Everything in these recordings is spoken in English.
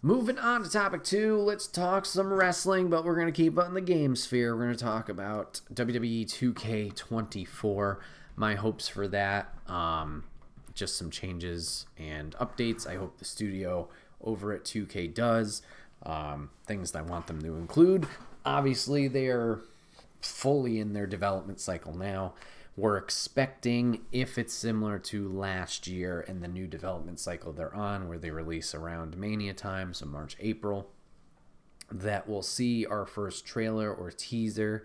Moving on to topic 2, let's talk some wrestling, but we're going to keep it in the game sphere. We're going to talk about WWE 2K24, my hopes for that, just some changes and updates I hope the studio over at 2K does, things that I want them to include. Obviously, they're fully in their development cycle now. We're expecting, if it's similar to last year and the new development cycle they're on, where they release around Mania time, so March, April, that we'll see our first trailer or teaser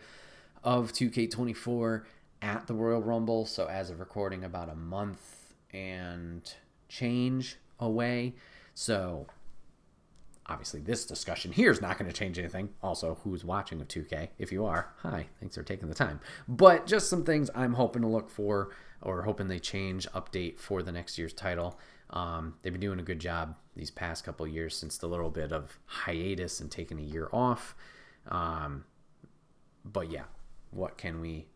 of 2K24 at the Royal Rumble. So as of recording, about a month and change away. So obviously, this discussion here is not going to change anything. Also, who's watching of 2K? If you are, hi, thanks for taking the time. But just some things I'm hoping to look for, or hoping they change, update for the next year's title. They've been doing a good job these past couple of years since the little bit of hiatus and taking a year off. But yeah, what can we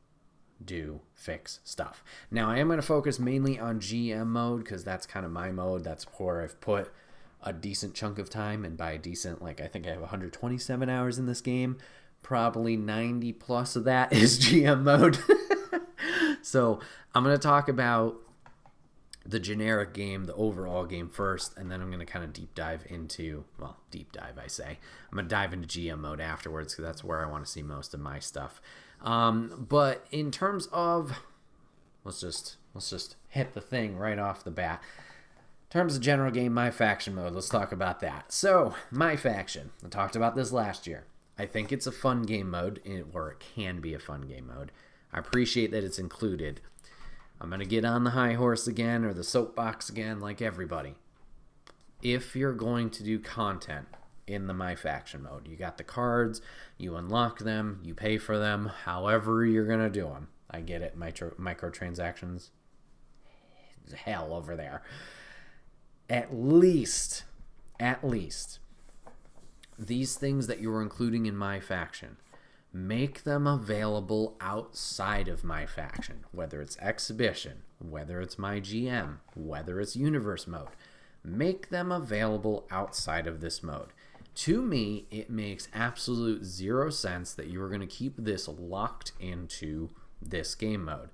do? Fix stuff. Now, I am going to focus mainly on GM mode because that's kind of my mode. That's where I've put a decent chunk of time, and by decent, like I think I have 127 hours in this game. Probably 90 plus of that is GM mode. So I'm going to talk about the generic game, the overall game first, and then I'm going to kind of deep dive into, well, deep dive I say. I'm going to dive into GM mode afterwards because that's where I want to see most of my stuff. But in terms of, let's just hit the thing right off the bat. In terms of general game, my faction mode, let's talk about that. So, my faction, I talked about this last year. I think it's a fun game mode, or it can be a fun game mode. I appreciate that it's included. I'm going to get on the high horse again, or the soapbox again, like everybody. If you're going to do content in the my faction mode, you got the cards, you unlock them, you pay for them, however you're going to do them. I get it, microtransactions, hell over there. At least, these things that you're including in my faction, make them available outside of my faction, whether it's exhibition, whether it's my GM, whether it's universe mode. Make them available outside of this mode. To me, it makes absolute zero sense that you are going to keep this locked into this game mode.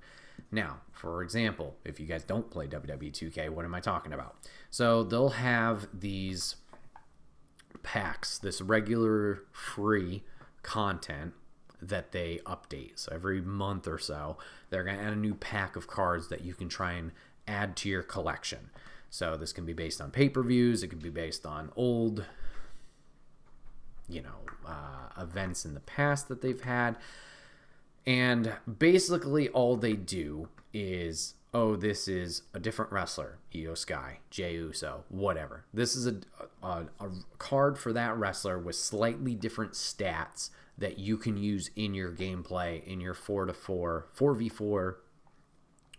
Now, for example, if you guys don't play WWE2K, what am I talking about? So they'll have these packs, this regular free content that they update. So every month or so, they're going to add a new pack of cards that you can try and add to your collection. So this can be based on pay-per-views. It can be based on old, events in the past that they've had. And basically all they do is, oh, this is a different wrestler, Io Sky, Jey Uso, whatever. This is a card for that wrestler with slightly different stats that you can use in your gameplay, in your 4v4,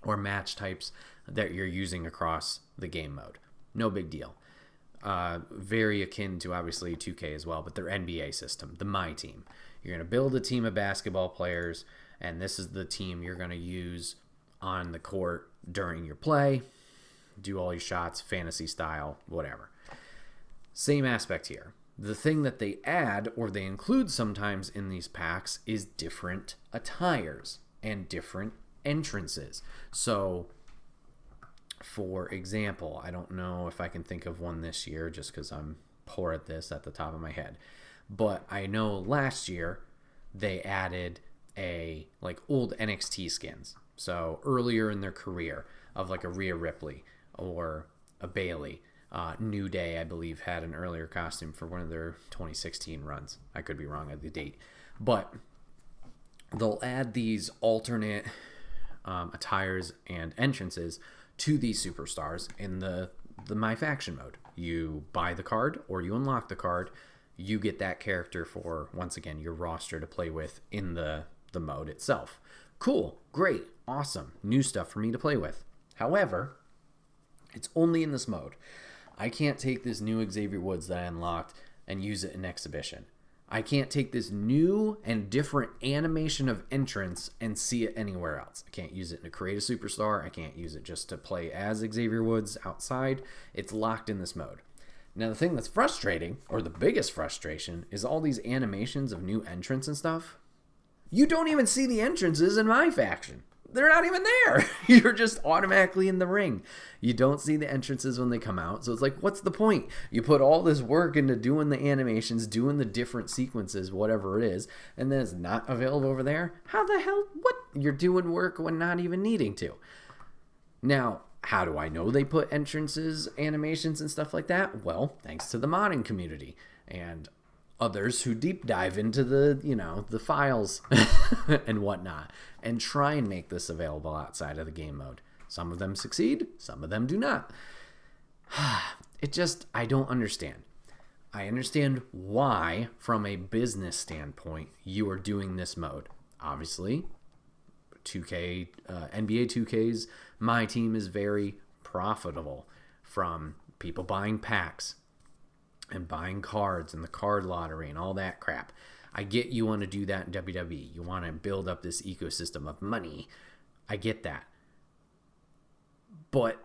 or match types that you're using across the game mode. No big deal. Very akin to, obviously, 2K as well, but their NBA system, the My Team. You're going to build a team of basketball players, and this is the team you're going to use on the court during your play. Do all your shots, fantasy style, whatever. Same aspect here. The thing that they add, or they include sometimes in these packs, is different attires and different entrances. So, for example, I don't know if I can think of one this year just because I'm poor at this at the top of my head. But I know last year they added old NXT skins. So earlier in their career of like a Rhea Ripley or a Bayley. New Day, I believe, had an earlier costume for one of their 2016 runs. I could be wrong at the date. But they'll add these alternate attires and entrances to these superstars in the My Faction mode. You buy the card or you unlock the card. You get that character for, once again, your roster to play with in the mode itself. Cool, great, awesome, new stuff for me to play with. However, it's only in this mode. I can't take this new Xavier Woods that I unlocked and use it in exhibition. I can't take this new and different animation of entrance and see it anywhere else. I can't use it to create a superstar. I can't use it just to play as Xavier Woods outside. It's locked in this mode. Now, the thing that's frustrating, or the biggest frustration, is all these animations of new entrants and stuff. You don't even see the entrances in my faction. They're not even there. You're just automatically in the ring. You don't see the entrances when they come out. So it's like, what's the point? You put all this work into doing the animations, doing the different sequences, whatever it is, and then it's not available over there? How the hell? What? You're doing work when not even needing to. Now, how do I know they put entrances, animations, and stuff like that? Well, thanks to the modding community and others who deep dive into the files and whatnot and try and make this available outside of the game mode. Some of them succeed, some of them do not. I don't understand. I understand why, from a business standpoint, you are doing this mode. Obviously, 2K, NBA 2K's My Team is very profitable from people buying packs and buying cards and the card lottery and all that crap. I get you want to do that in WWE. You want to build up this ecosystem of money. I get that. But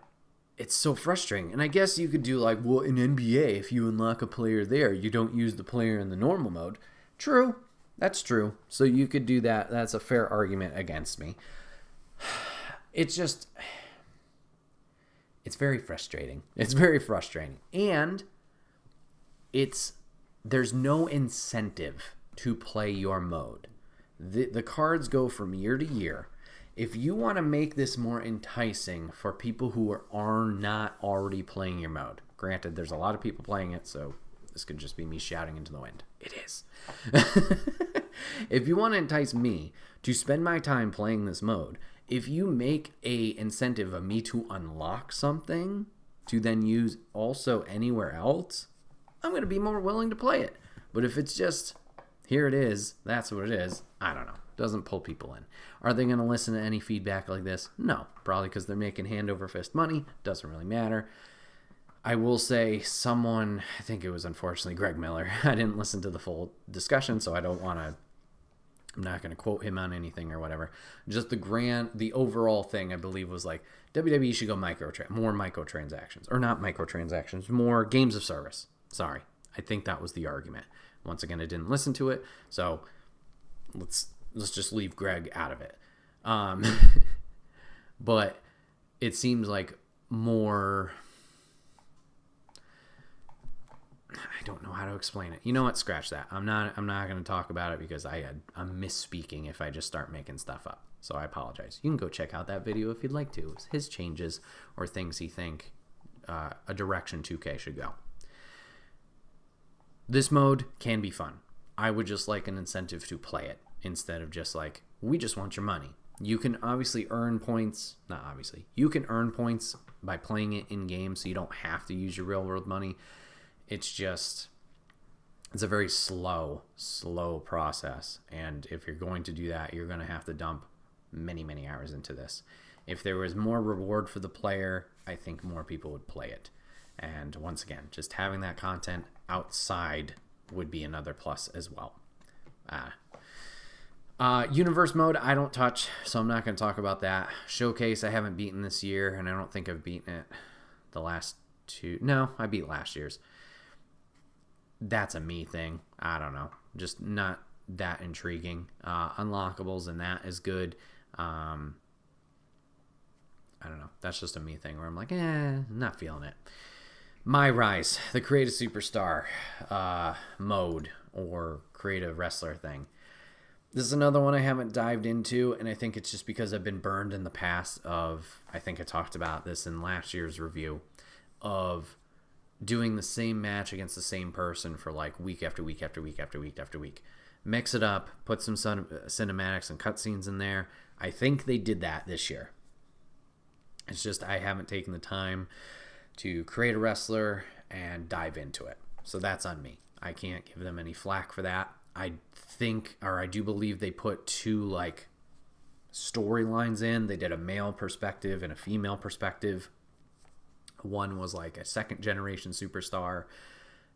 it's so frustrating. And I guess you could do like, well, in NBA, if you unlock a player there, you don't use the player in the normal mode. True. That's true. So you could do that. That's a fair argument against me. It's very frustrating. It's very frustrating. And there's no incentive to play your mode. The cards go from year to year. If you want to make this more enticing for people who are not already playing your mode, granted, there's a lot of people playing it, so this could just be me shouting into the wind. It is. If you want to entice me to spend my time playing this mode, if you make a incentive of me to unlock something to then use also anywhere else, I'm going to be more willing to play it. But if it's just, here it is, that's what it is, I don't know. Doesn't pull people in. Are they going to listen to any feedback like this? No. Probably because they're making hand over fist money. Doesn't really matter. I will say I think it was unfortunately Greg Miller. I didn't listen to the full discussion, so I'm not going to quote him on anything or whatever. Just the overall thing, I believe, was like, WWE should go more microtransactions. Or not microtransactions, more games of service. Sorry. I think that was the argument. Once again, I didn't listen to it, so let's just leave Greg out of it. But it seems like more... I don't know how to explain it. You know what? Scratch that. I'm not going to talk about it because I'm misspeaking if I just start making stuff up. So I apologize. You can go check out that video if you'd like to. It's his changes or things he think a direction 2K should go. This mode can be fun. I would just like an incentive to play it instead of just like, we just want your money. You can obviously earn points. Not obviously. You can earn points by playing it in game, so you don't have to use your real world money. It's a very slow process. And if you're going to do that, you're going to have to dump many, many hours into this. If there was more reward for the player, I think more people would play it. And once again, just having that content outside would be another plus as well. Universe mode, I don't touch, so I'm not going to talk about that. Showcase, I haven't beaten this year, and I don't think I've beaten it the last two. No, I beat last year's. That's a me thing. I don't know. Just not that intriguing. Unlockables and that is good. I don't know. That's just a me thing where I'm like, not feeling it. My Rise, the Create a Superstar mode or Create a Wrestler thing. This is another one I haven't dived into, and I think it's just because I've been burned in the past I think I talked about this in last year's review, of doing the same match against the same person for like week after week after week after week after week. Mix it up, put some cinematics and cutscenes in there. I think they did that this year. It's just I haven't taken the time to create a wrestler and dive into it. So that's on me. I can't give them any flack for that. I do believe they put two like storylines in. They did a male perspective and a female perspective. One was like a second generation superstar.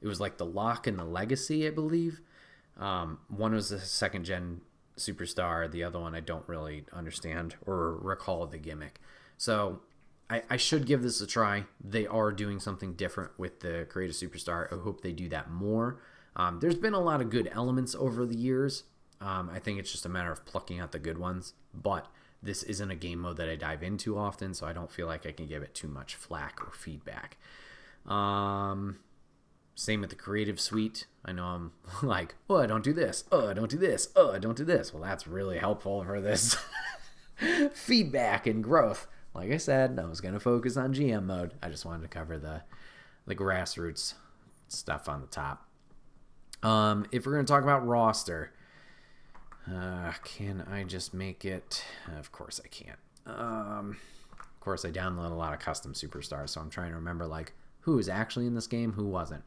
It was like the Lock and the Legacy, I believe. One was a second gen superstar. The other one I don't really understand or recall the gimmick. So I should give this a try. They are doing something different with the Create a Superstar. I hope they do that more. There's been a lot of good elements over the years. I think it's just a matter of plucking out the good ones. But this isn't a game mode that I dive into often, so I don't feel like I can give it too much flack or feedback. Same with the Creative Suite. I know I'm like, oh, I don't do this. Oh, I don't do this. Oh, I don't do this. Well, that's really helpful for this feedback and growth. Like I said, I was going to focus on GM mode. I just wanted to cover the grassroots stuff on the top. If we're going to talk about roster, can I just make it? Of course I can't. Of course, I download a lot of custom superstars, so I'm trying to remember like who is actually in this game, who wasn't.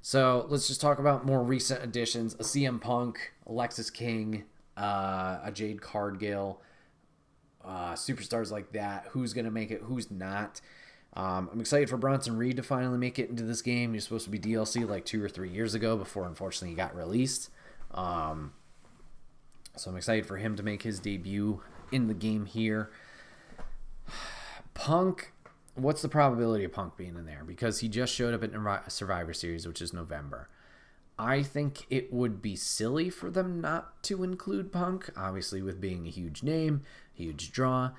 So let's just talk about more recent additions: a CM Punk, Alexis King, a Jade Cargill, superstars like that. Who's gonna make it? Who's not? I'm excited for Bronson Reed to finally make it into this game. He was supposed to be DLC like 2 or 3 years ago before, unfortunately, he got released. So I'm excited for him to make his debut in the game here. Punk, what's the probability of Punk being in there? Because he just showed up at Survivor Series, which is November. I think it would be silly for them not to include Punk, obviously with being a huge name, huge draw.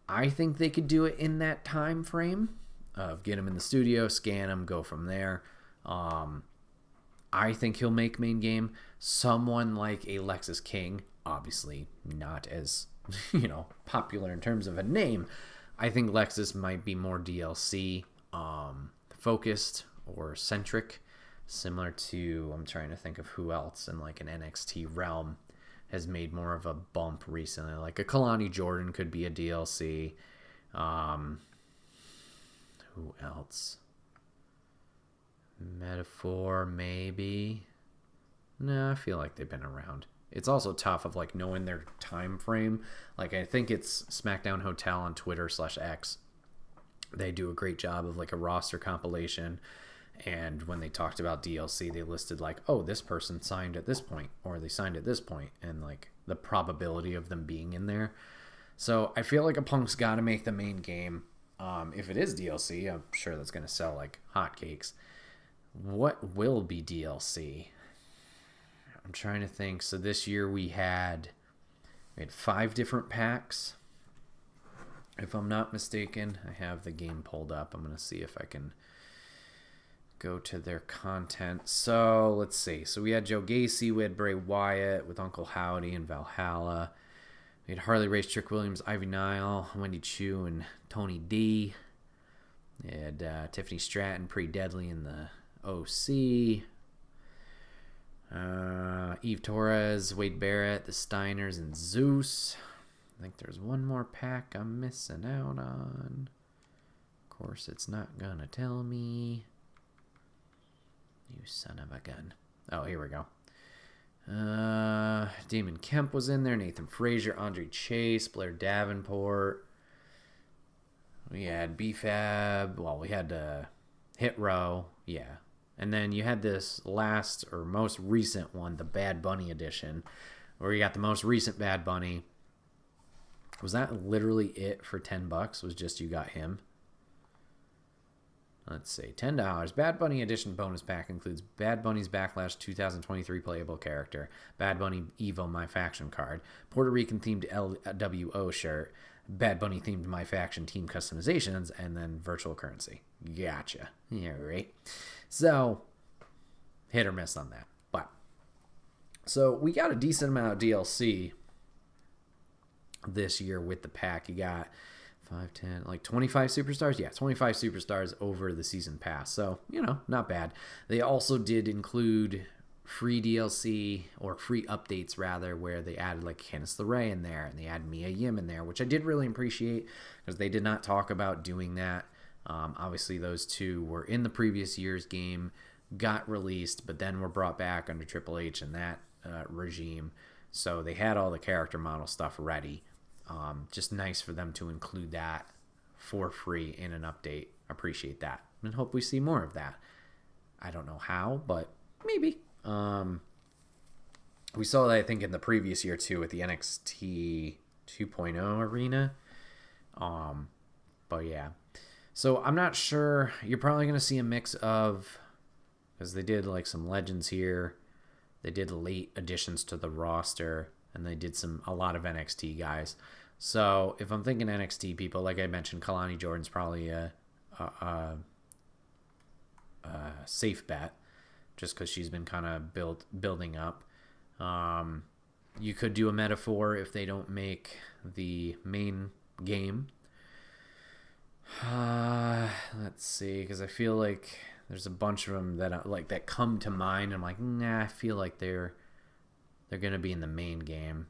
I think they could do it in that time frame of get him in the studio, scan him, go from there. I think he'll make main game. Someone like a Lexus King, obviously not as, popular in terms of a name. I think Lexus might be more DLC focused or centric, similar to, I'm trying to think of who else in like an NXT realm has made more of a bump recently. Like a Kalani Jordan could be a DLC. Who else? Metaphor, maybe. No, I feel like they've been around. It's also tough of like knowing their time frame. Like I think it's SmackDown Hotel on Twitter /X. They do a great job of like a roster compilation. And when they talked about DLC, they listed like, oh, this person signed at this point, or they signed at this point, and like the probability of them being in there. So I feel like a Punk's got to make the main game. If it is DLC, I'm sure that's going to sell like hotcakes. What will be DLC? I'm trying to think. So this year we had 5 different packs. If I'm not mistaken, I have the game pulled up. I'm going to see if I can go to their content. So let's see. So we had Joe Gacy, we had Bray Wyatt with Uncle Howdy and Valhalla. We had Harley Race, Trick Williams, Ivy Nile, Wendy Chu, and Tony D. We had Tiffany Stratton, Pretty Deadly in the OC. Eve Torres, Wade Barrett, the Steiners, and Zeus. I think there's one more pack I'm missing out on. Of course, it's not gonna tell me. You son of a gun. Oh, here we go. Damon Kemp was in there. Nathan Frazier, Andre Chase, Blair Davenport. We had BFAB. Well, we had Hit Row. Yeah. And then you had this last or most recent one, the Bad Bunny edition, where you got the most recent Bad Bunny. Was that literally it for $10? Was just you got him? Let's see, $10. Bad Bunny Edition bonus pack includes Bad Bunny's Backlash 2023 playable character, Bad Bunny Evo My Faction card, Puerto Rican themed LWO shirt, Bad Bunny themed My Faction team customizations, and then virtual currency. Gotcha. Yeah, right. So, hit or miss on that. But, so we got a decent amount of DLC this year with the pack. You got 5, 10, like 25 superstars? Yeah, 25 superstars over the season pass. So, not bad. They also did include free DLC, or free updates rather, where they added like Candice LeRae in there, and they added Mia Yim in there, which I did really appreciate because they did not talk about doing that. Obviously, those two were in the previous year's game, got released, but then were brought back under Triple H and that regime. So they had all the character model stuff ready. Just nice for them to include that for free in an update. Appreciate that. And hope we see more of that. I don't know how, but maybe. We saw that, I think, in the previous year, too, with the NXT 2.0 arena. But yeah. So I'm not sure. You're probably going to see a mix of, because they did like some legends here. They did late additions to the roster, and they did a lot of NXT guys. So if I'm thinking NXT people, like I mentioned, Kalani Jordan's probably a safe bet, just because she's been kind of building up. You could do a metaphor if they don't make the main game. Let's see, because I feel like there's a bunch of them that come to mind. I'm like, nah, I feel like they're gonna be in the main game.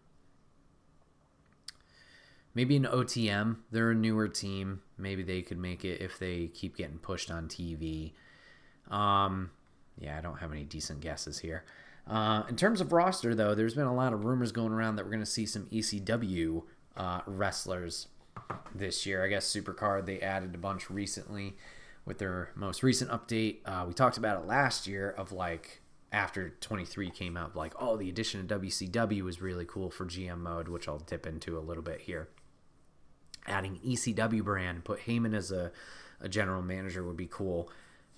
Maybe an OTM. They're a newer team. Maybe they could make it if they keep getting pushed on TV. Yeah, I don't have any decent guesses here. In terms of roster, though, there's been a lot of rumors going around that we're going to see some ECW wrestlers this year. I guess Supercard, they added a bunch recently with their most recent update. We talked about it last year of like after 23 came out, like, oh, the addition of WCW was really cool for GM mode, which I'll dip into a little bit here. Adding ECW brand, put Heyman as a general manager would be cool.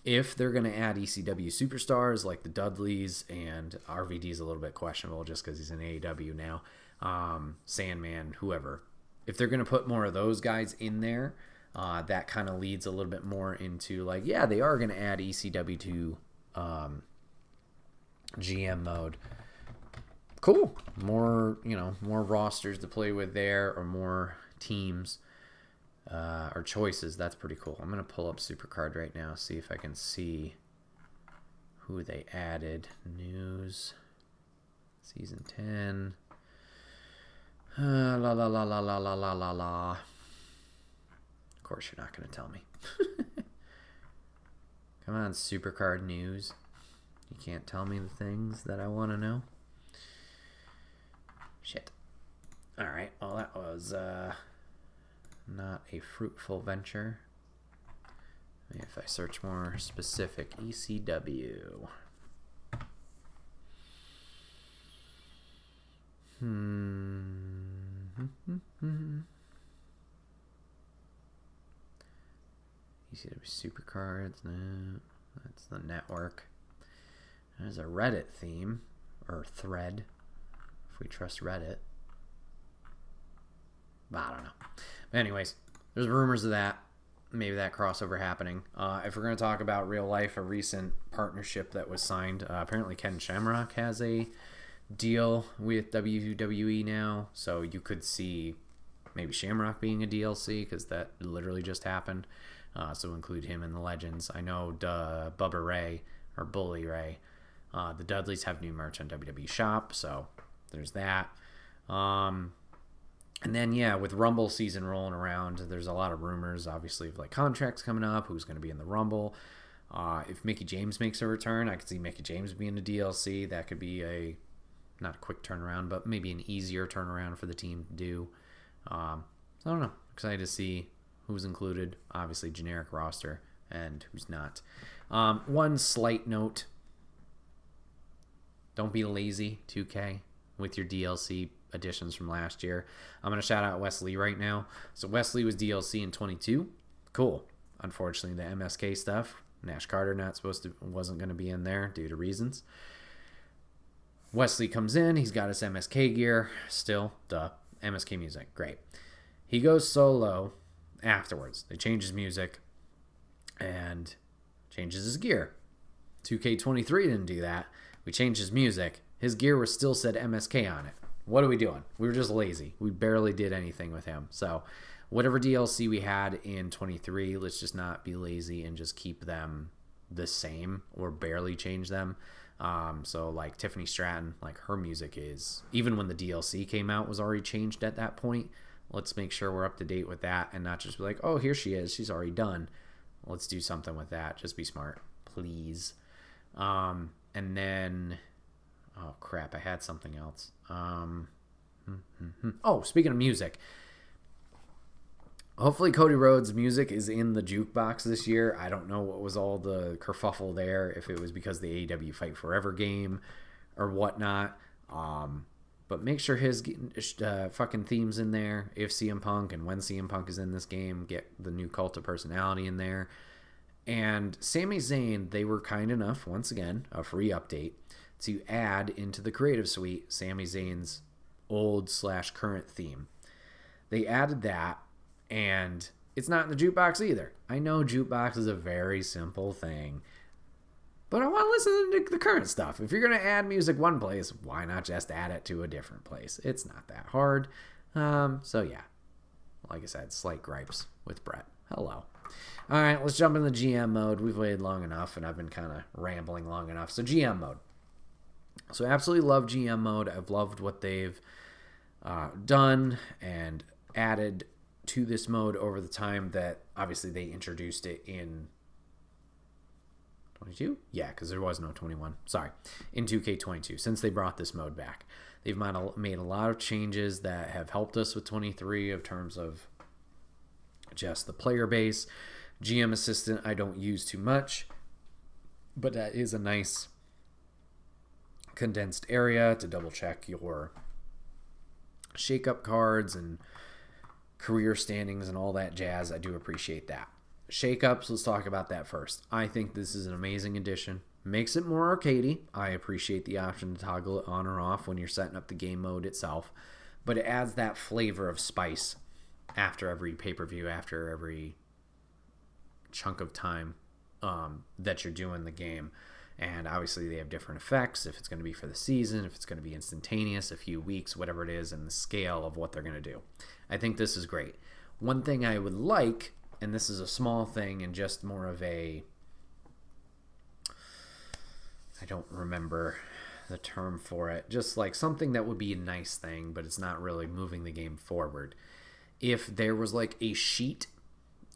If they're going to add ECW superstars like the Dudleys, and RVD is a little bit questionable just because he's in AEW now, Sandman, whoever. If they're going to put more of those guys in there, that kind of leads a little bit more into like, yeah, they are going to add ECW to GM mode. Cool. More rosters to play with there, or more teams or choices. That's pretty cool. I'm going to pull up Supercard right now, see if I can see who they added. News. Season 10. La la la la la la la la la. Of course you're not going to tell me. Come on, Supercard news. You can't tell me the things that I want to know. Shit. Alright, well that was not a fruitful venture. Maybe if I search more specific, ECW. ECW Supercards, no, that's the network. There's a Reddit theme, or thread, if we trust Reddit. But I don't know. But anyways, there's rumors of that. Maybe that crossover happening. If we're going to talk about real life, a recent partnership that was signed, apparently Ken Shamrock has a deal with WWE now. So you could see maybe Shamrock being a DLC, because that literally just happened. So include him in the Legends. I know Bubba Ray, or Bully Ray. The Dudleys have new merch on WWE Shop, so there's that. And then, yeah, with Rumble season rolling around, there's a lot of rumors, obviously, of like contracts coming up, who's going to be in the Rumble. If Mickie James makes a return, I could see Mickie James being a DLC. That could be not a quick turnaround, but maybe an easier turnaround for the team to do. I don't know. Excited to see who's included. Obviously, generic roster, and who's not. One slight note. Don't be lazy, 2K, with your DLC additions from last year. I'm going to shout out Wesley right now. So Wesley was DLC in 22. Cool. Unfortunately, the MSK stuff, Nash Carter wasn't going to be in there due to reasons. Wesley comes in. He's got his MSK gear. Still, MSK music. Great. He goes solo afterwards. They change his music and changes his gear. 2K23 didn't do that. We changed his music. His gear was still said MSK on it. What are we doing? We were just lazy. We barely did anything with him. So whatever DLC we had in 23, let's just not be lazy and just keep them the same or barely change them. So like Tiffany Stratton, like her music is, even when the DLC came out, was already changed at that point. Let's make sure we're up to date with that and not just be like, oh, here she is. She's already done. Let's do something with that. Just be smart, please. And then... oh, crap. I had something else. Oh, speaking of music. Hopefully Cody Rhodes' music is in the jukebox this year. I don't know what was all the kerfuffle there, if it was because the AEW Fight Forever game or whatnot. But but make sure his fucking theme's in there. If CM Punk and when CM Punk is in this game, get the new Cult of Personality in there. And Sami Zayn, they were kind enough, once again, a free update, to add into the creative suite Sami Zayn's old/current theme. They added that, and it's not in the jukebox either. I know jukebox is a very simple thing, but I want to listen to the current stuff. If you're going to add music one place, why not just add it to a different place? It's not that hard. So yeah, like I said, slight gripes with Bret. Hello. All right, let's jump into GM mode. We've waited long enough, and I've been kind of rambling long enough. So GM mode. So I absolutely love GM mode. I've loved what they've done and added to this mode over the time that obviously they introduced it in 22? Yeah, because there was no 21. Sorry. In 2K22, since they brought this mode back. They've made a lot of changes that have helped us with 23 in terms of just the player base. GM Assistant I don't use too much, but that is a nice condensed area to double check your shake-up cards and career standings and all that jazz. I do appreciate that. Shake-ups, let's talk about that first. I think this is an amazing addition. Makes it more arcadey. I appreciate the option to toggle it on or off when you're setting up the game mode itself, but it adds that flavor of spice after every pay-per-view, after every chunk of time that you're doing the game. And obviously they have different effects, if it's going to be for the season, if it's going to be instantaneous, a few weeks, whatever it is, and the scale of what they're going to do. I think this is great. One thing I would like, and this is a small thing and just more of a, I don't remember the term for it, just like something that would be a nice thing, but it's not really moving the game forward. If there was like a sheet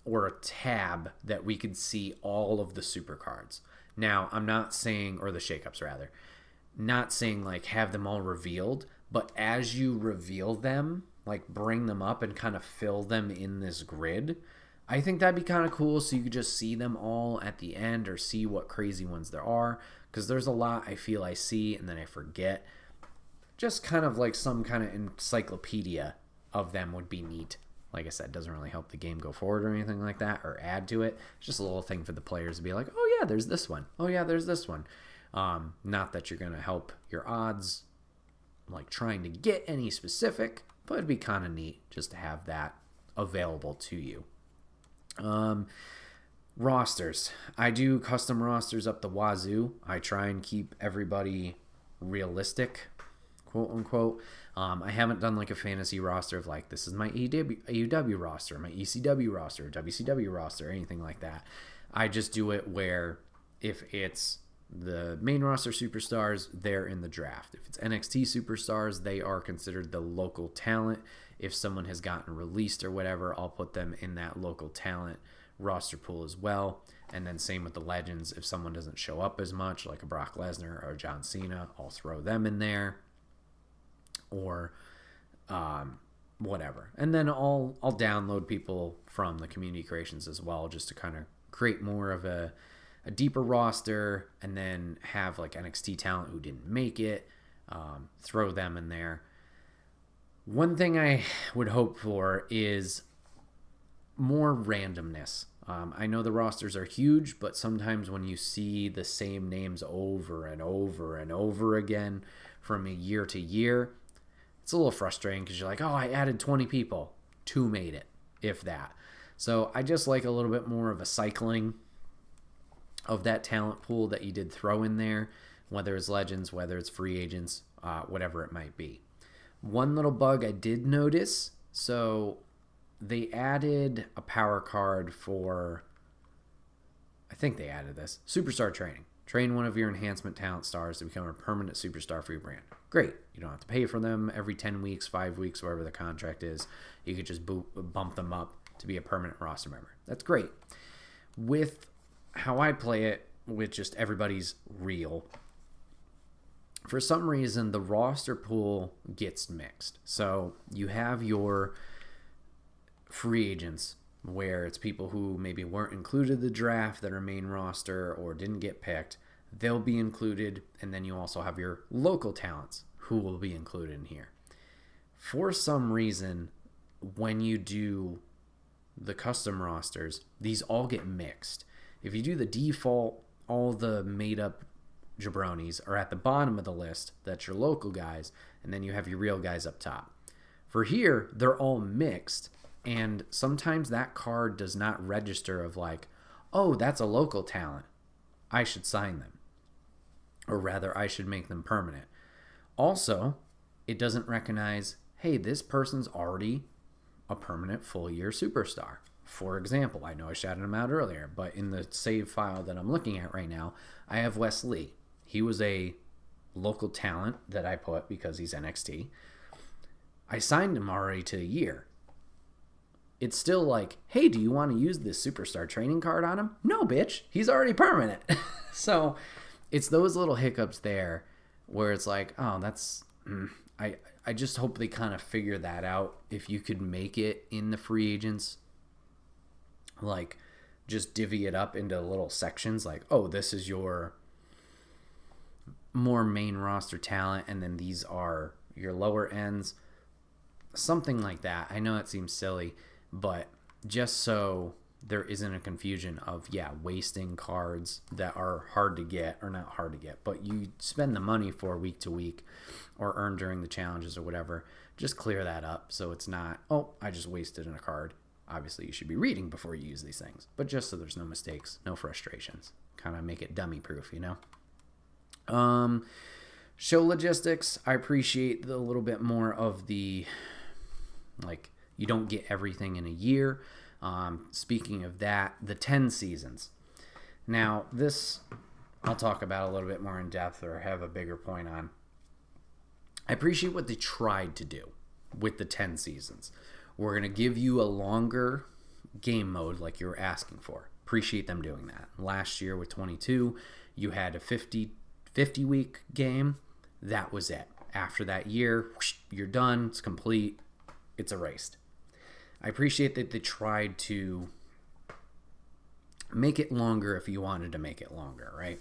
or a tab that we could see all of the super cards. Now, I'm not saying, or the shakeups rather, not saying like have them all revealed, but as you reveal them, like bring them up and kind of fill them in this grid, I think that'd be kind of cool, so you could just see them all at the end or see what crazy ones there are, because there's a lot I feel I see and then I forget. Just kind of like some kind of encyclopedia of them would be neat. Like I said, doesn't really help the game go forward or anything like that or add to it. It's just a little thing for the players to be like, oh yeah, there's this one. Oh yeah, there's this one. Not that you're going to help your odds like trying to get any specific, but it'd be kind of neat just to have that available to you. Rosters. I do custom rosters up the wazoo. I try and keep everybody realistic, quote unquote. I haven't done like a fantasy roster of like, this is my AEW roster, my ECW roster, WCW roster, anything like that. I just do it where if it's the main roster superstars, they're in the draft. If it's NXT superstars, they are considered the local talent. If someone has gotten released or whatever, I'll put them in that local talent roster pool as well. And then same with the legends. If someone doesn't show up as much, like a Brock Lesnar or John Cena, I'll throw them in there. Or whatever. And then I'll download people from the community creations as well, just to kind of create more of a deeper roster, and then have like NXT talent who didn't make it, throw them in there. One thing I would hope for is more randomness. I know the rosters are huge, but sometimes when you see the same names over and over and over again from a year to year, it's a little frustrating because you're like, oh, I added 20 people. 2 made it, if that. So I just like a little bit more of a cycling of that talent pool that you did throw in there, whether it's legends, whether it's free agents, whatever it might be. One little bug I did notice, so they added a power card for, I think they added this, superstar training. Train one of your enhancement talent stars to become a permanent superstar for your brand. Great. You don't have to pay for them every 10 weeks, 5 weeks, whatever the contract is. You could just bump them up to be a permanent roster member. That's great. With how I play it, with just everybody's real, for some reason, the roster pool gets mixed. So you have your free agents, where it's people who maybe weren't included in the draft that are main roster or didn't get picked. They'll be included. And then you also have your local talents who will be included in here. For some reason, when you do the custom rosters, these all get mixed. If you do the default, all the made up jabronis are at the bottom of the list. That's your local guys, and then you have your real guys up top. For here, they're all mixed, and sometimes that card does not register of like, oh, that's a local talent, I should sign them, or rather I should make them permanent. Also, it doesn't recognize, hey, this person's already a permanent full year superstar. For example, I know I shouted him out earlier, but in the save file that I'm looking at right now, I have Wes Lee. He was a local talent that I put because he's NXT. I signed him already to a year. It's still like, hey, do you want to use this superstar training card on him? No, bitch. He's already permanent. So it's those little hiccups there where it's like, oh, that's... I just hope they kind of figure that out. If you could make it in the free agents, like just divvy it up into little sections, like, oh, this is your more main roster talent, and then these are your lower ends. Something like that. I know it seems silly, but just so there isn't a confusion of, wasting cards that are hard to get, or not hard to get, but you spend the money for week to week or earn during the challenges or whatever. Just clear that up so it's not, oh, I just wasted a card. Obviously, you should be reading before you use these things, but just so there's no mistakes, no frustrations. Kind of make it dummy proof, you know? Show logistics, I appreciate a little bit more of the, like, you don't get everything in a year. Speaking of that, the 10 seasons. Now, this I'll talk about a little bit more in depth, or have a bigger point on. I appreciate what they tried to do with the 10 seasons. We're going to give you a longer game mode like you were asking for. Appreciate them doing that. Last year with 22, you had a 50-week game. That was it. After that year, you're done. It's complete. It's erased. I appreciate that they tried to make it longer if you wanted to make it longer, right?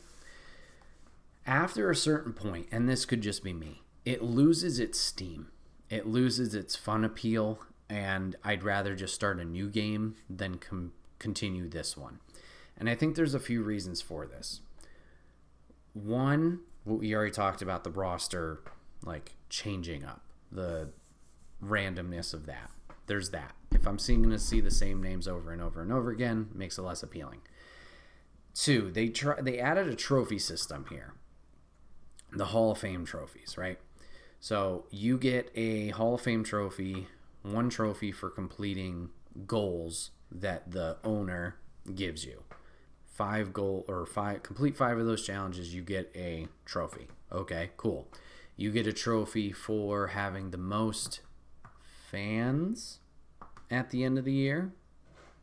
After a certain point, and this could just be me, it loses its steam. It loses its fun appeal, and I'd rather just start a new game than continue this one. And I think there's a few reasons for this. One, what we already talked about, the roster, like, changing up, the randomness of that. There's that. If I'm going to see the same names over and over and over again, it makes it less appealing. Two, they added a trophy system here. The Hall of Fame trophies, right? So you get a Hall of Fame trophy, one trophy for completing goals that the owner gives you. Complete 5 of those challenges, you get a trophy. Okay, cool. You get a trophy for having the most fans at the end of the year?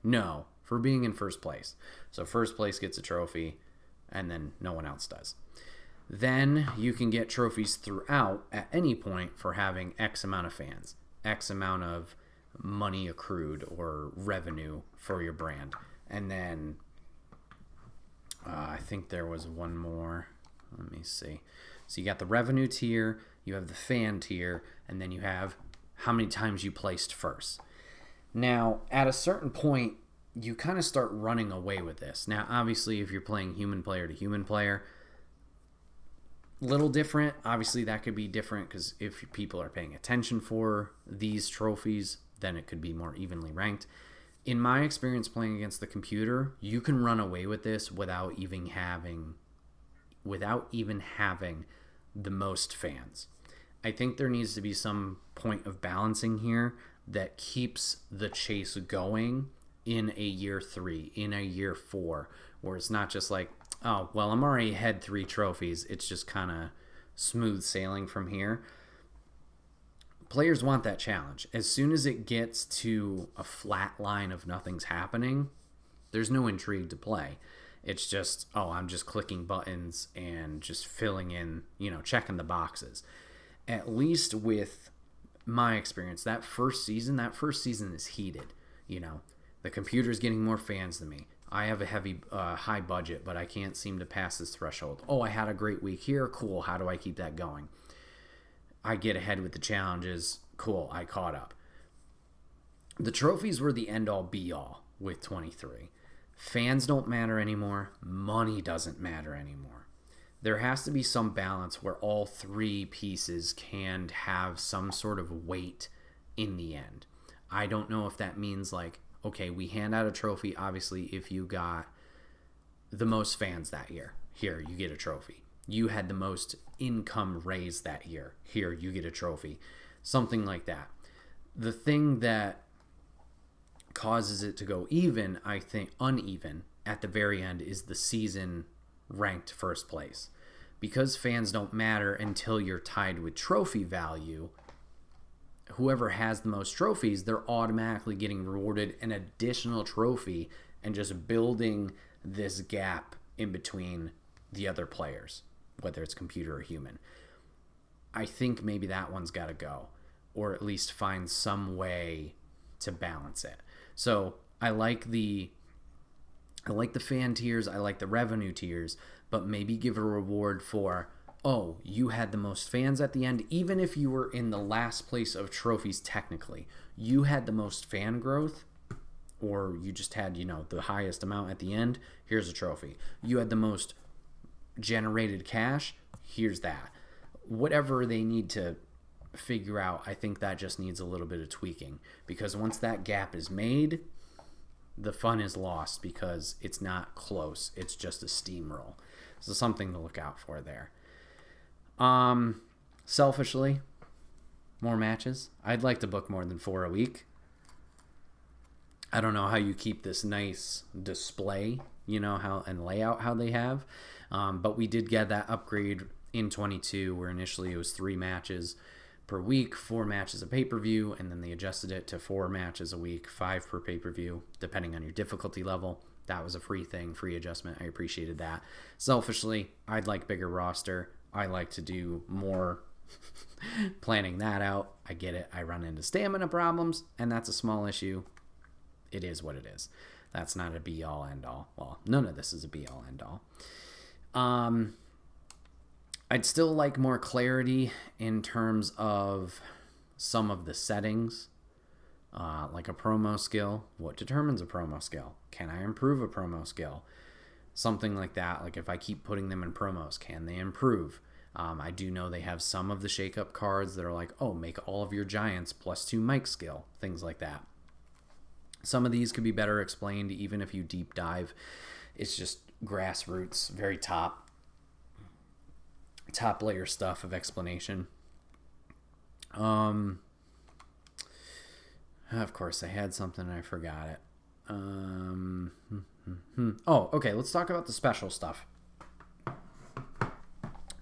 No, for being in first place. So first place gets a trophy, and then no one else does. Then you can get trophies throughout at any point for having X amount of fans, X amount of money accrued or revenue for your brand. And then I think there was one more. Let me see. So you got the revenue tier, you have the fan tier, and then you have how many times you placed first. Now, at a certain point, you kind of start running away with this. Now, obviously, if you're playing human player to human player, little different. Obviously, that could be different because if people are paying attention for these trophies, then it could be more evenly ranked. In my experience playing against the computer, you can run away with this without even having the most fans. I think there needs to be some point of balancing here that keeps the chase going in a year 3, in a year 4, where it's not just like, oh, well, I'm already had 3 trophies. It's just kind of smooth sailing from here. Players want that challenge. As soon as it gets to a flat line of nothing's happening, there's no intrigue to play. It's just, oh, I'm just clicking buttons and just filling in, checking the boxes. At least with my experience, that first season is heated. The computer's getting more fans than me. I have a high budget, but I can't seem to pass this threshold. Oh, I had a great week here. Cool. How do I keep that going? I get ahead with the challenges. Cool, I caught up. The trophies were the end-all, be-all with 23. Fans don't matter anymore. Money doesn't matter anymore. There has to be some balance where all three pieces can have some sort of weight in the end. I don't know if that means like, okay, we hand out a trophy. Obviously, if you got the most fans that year, here, you get a trophy. You had the most income raised that year, here, you get a trophy. Something like that. The thing that causes it to go even, I think, uneven at the very end is the season ranked first place. Because fans don't matter until you're tied with trophy value, whoever has the most trophies, they're automatically getting rewarded an additional trophy and just building this gap in between the other players, whether it's computer or human. I think maybe that one's got to go, or at least find some way to balance it. So I like the fan tiers, I like the revenue tiers, but maybe give a reward for, oh, you had the most fans at the end, even if you were in the last place of trophies technically. You had the most fan growth, or you just had, the highest amount at the end, here's a trophy. You had the most generated cash, here's that. Whatever they need to figure out, I think that just needs a little bit of tweaking, because once that gap is made, the fun is lost because it's not close. It's just a steamroll. So something to look out for there. Selfishly, more matches. I'd like to book more than 4 a week. I don't know how you keep this nice display, and layout how they have. But we did get that upgrade in 22, where initially it was 3 matches per week, 4 matches a pay-per-view, and then they adjusted it to 4 matches a week, 5 per pay-per-view, depending on your difficulty level. That was a free thing, free adjustment. I appreciated that. Selfishly, I'd like bigger roster. I like to do more planning that out. I get it. I run into stamina problems, and that's a small issue. It is what it is. That's not a be-all, end-all. Well, none of this is a be-all, end-all. I'd still like more clarity in terms of some of the settings, like a promo skill. What determines a promo skill? Can I improve a promo skill? Something like that. Like if I keep putting them in promos, can they improve? I do know they have some of the shake-up cards that are like, oh, make all of your giants +2 mic skill, things like that. Some of these could be better explained even if you deep dive. It's just grassroots, very top layer stuff of explanation. Of course, I had something and I forgot it. Oh, okay, let's talk about the special stuff.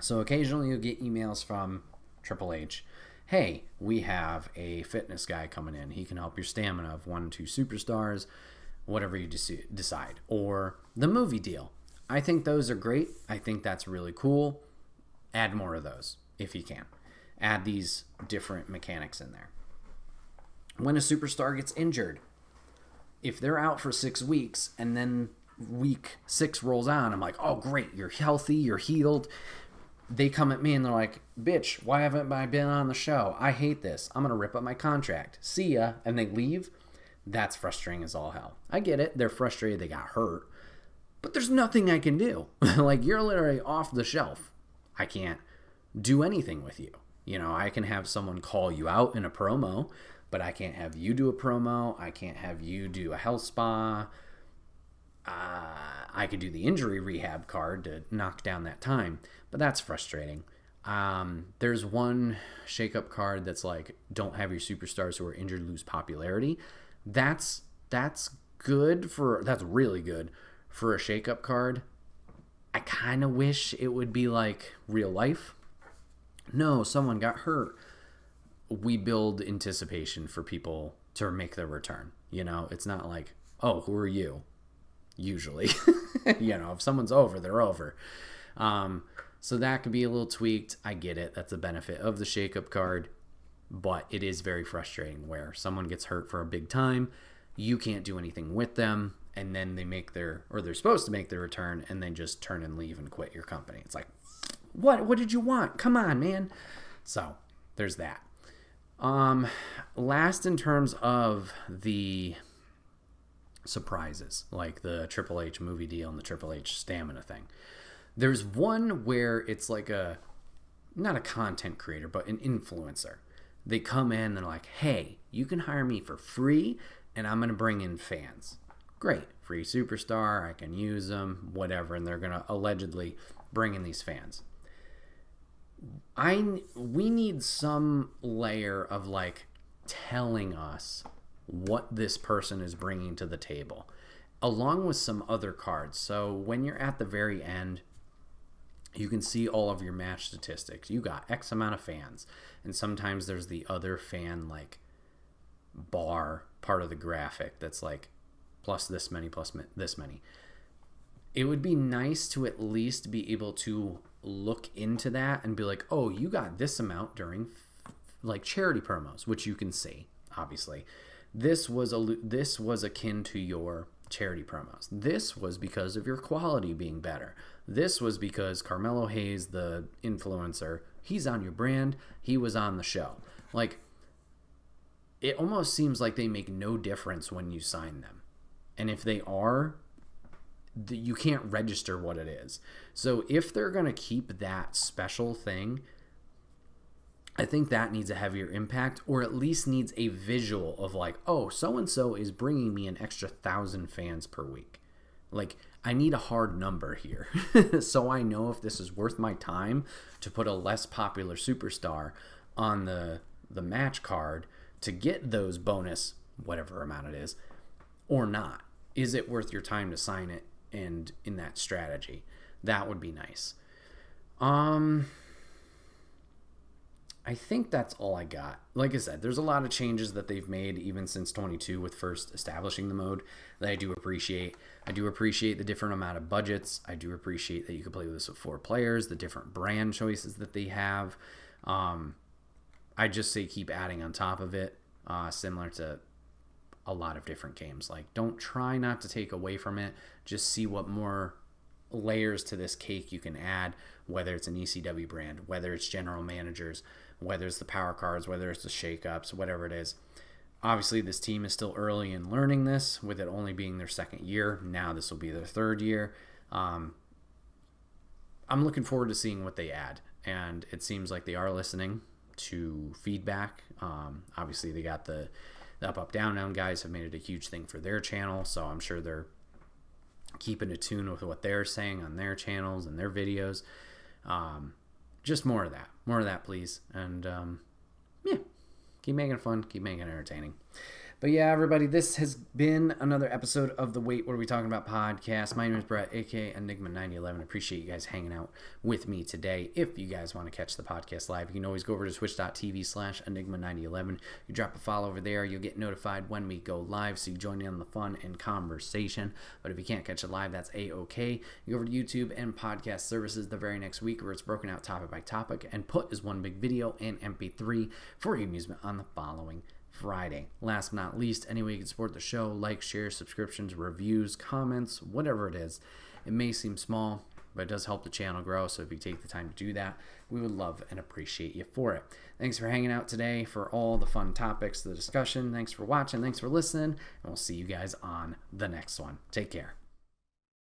So occasionally you'll get emails from Triple H. Hey, we have a fitness guy coming in. He can help your stamina of 1 to 2 superstars, whatever you decide. Or the movie deal. I think those are great. I think that's really cool. Add more of those if you can. Add these different mechanics in there. When a superstar gets injured, if they're out for 6 weeks and then week 6 rolls on, I'm like, oh, great, you're healthy, you're healed. They come at me and they're like, bitch, why haven't I been on the show? I hate this. I'm going to rip up my contract. See ya. And they leave. That's frustrating as all hell. I get it. They're frustrated they got hurt. But there's nothing I can do. Like, you're literally off the shelf. I can't do anything with you. I can have someone call you out in a promo, but I can't have you do a promo. I can't have you do a health spa. I could do the injury rehab card to knock down that time, but that's frustrating. There's one shake-up card that's like, don't have your superstars who are injured lose popularity. That's really good for a shake-up card. I kind of wish it would be like real life. No, someone got hurt. We build anticipation for people to make their return. It's not like, oh, who are you? Usually, if someone's over, they're over. So that could be a little tweaked. I get it. That's the benefit of the shake-up card. But it is very frustrating where someone gets hurt for a big time. You can't do anything with them. And then they're supposed to make their return and then just turn and leave and quit your company. It's like, what did you want? Come on, man. So there's that. Last, in terms of the surprises, like the Triple H movie deal and the Triple H stamina thing, there's one where it's like not a content creator, but an influencer. They come in and they're like, hey, you can hire me for free and I'm going to bring in fans. Great. Free superstar. I can use them, whatever. And they're going to allegedly bring in these fans. We need some layer of like telling us what this person is bringing to the table, along with some other cards. So when you're at the very end, you can see all of your match statistics. You got X amount of fans, and sometimes there's the other fan like bar part of the graphic that's like plus this many, plus this many. It would be nice to at least be able to look into that and be like, oh, you got this amount during like charity promos, which you can see, obviously. This was akin to your charity promos. This was because of your quality being better. This was because Carmelo Hayes, the influencer, he's on your brand. He was on the show. Like, it almost seems like they make no difference when you sign them. And if they are, you can't register what it is. So if they're going to keep that special thing, I think that needs a heavier impact, or at least needs a visual of like, oh, so-and-so is bringing me an extra 1,000 fans per week. Like, I need a hard number here so I know if this is worth my time to put a less popular superstar on the match card to get those bonus, whatever amount it is, or not. Is it worth your time to sign it and in that strategy? That would be nice. I think that's all I got. Like I said, there's a lot of changes that they've made even since 22 with first establishing the mode that I do appreciate. I do appreciate the different amount of budgets. I do appreciate that you can play with this with 4 players, the different brand choices that they have. I just say keep adding on top of it, similar to a lot of different games. Like, don't try not to take away from it. Just see what more layers to this cake you can add, whether it's an ECW brand, whether it's general managers, whether it's the power cards, whether it's the shakeups, whatever it is. Obviously, this team is still early in learning this, with it only being their 2nd year. Now this will be their 3rd year. I'm looking forward to seeing what they add, and it seems like they are listening to feedback. Obviously, they got the up, down, down guys have made it a huge thing for their channel, so I'm sure they're keeping in tune with what they're saying on their channels and their videos. Just more of that, please. And yeah, keep making it fun, keep making it entertaining. But yeah, everybody, this has been another episode of the Wait, What Are We Talking About podcast. My name is Bret, aka Enigma9011. Appreciate you guys hanging out with me today. If you guys want to catch the podcast live, you can always go over to twitch.tv/Enigma9011. You drop a follow over there, you'll get notified when we go live, so you join in on the fun and conversation. But if you can't catch it live, that's A-OK. You go over to YouTube and podcast services the very next week, where it's broken out topic by topic and put as one big video in MP3 for your amusement on the following Friday. Last but not least, any way you can support the show, like, share, subscriptions, reviews, comments, whatever it is. It may seem small, but it does help the channel grow, so if you take the time to do that, we would love and appreciate you for it. Thanks for hanging out today for all the fun topics, the discussion. Thanks for watching, thanks for listening, and we'll see you guys on the next one. Take care.